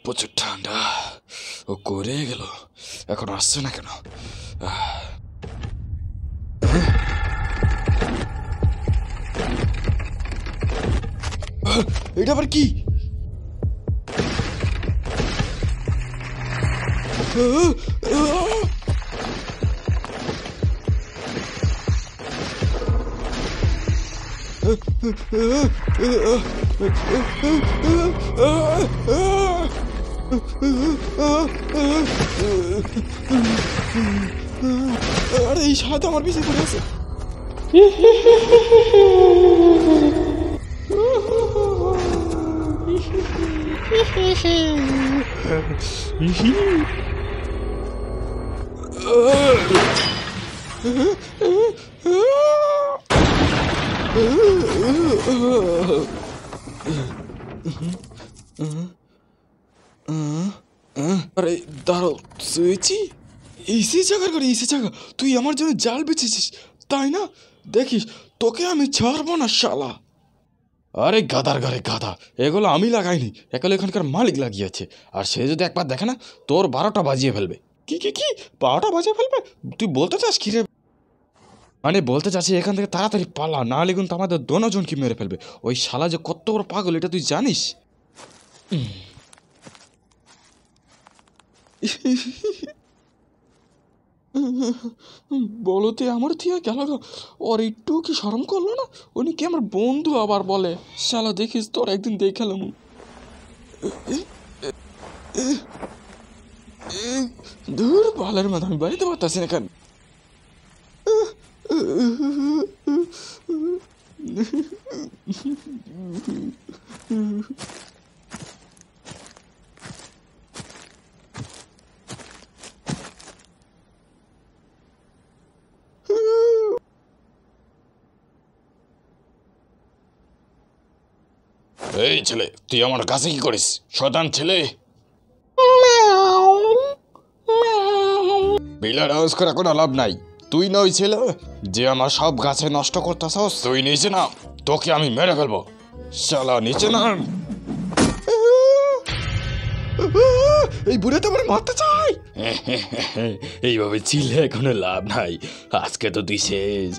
প্রচুর ঠান্ডা। ও করে গেল, এখন আসছে না কেন? এটা আবার কি? আরে এই শালা তো আমার পিছিয়ে পড়ে আছে। আরে দাঁড়াও, শুয়েছি এসে জায়গার করে এসে জায়গা। তুই আমার জন্য জাল বেঁচেছিস তাই না? দেখিস তোকে আমি ছাড়বো না শালা। আরে গাদার ঘরে গাদা, এগুলো আমি লাগাইনি, এগুলো এখানকার মালিক লাগিয়েছে। আর সে যদি একবার দেখে না, তোর 12টা বাজিয়ে ফেলবে। কি কি কি 12টা বাজিয়ে ফেলবে? তুই বলতে চাস কি রে? মানে বলতে চাচ্ছি এখান থেকে তাড়াতাড়ি পালা, না হলে কিন্তু আমাদের দোনোজনকে মেরে ফেলবে। ওই শালা যে কত বড় পাগল এটা তুই জানিস? বলতে আমার থিয়া গেল, ওর একটু কি শরম করলো না? উনি কি আমার বন্ধু আবার বলে। শালা দেখিস তোর একদিন দেখালাম। দূর বালের মাথা, আমি বাড়িতে পারতাছি না কেন? এই ছেলে, তুই আমার কাছে কি করিস? শয়তান ছেলে। বিলার আওয়াজ করে কোনো লাভ নাই। তুই নই ছেলে যে আমার সব গাছে নষ্ট করতেছস। তুই নিচে না, তোকে আমি মেরে ফেলবো। শালা নিচে না। এই বুড়ে তো আমার মারতে চাই। এইভাবে ছিলে কোনো লাভ নাই, আজকে তো তুই শেষ।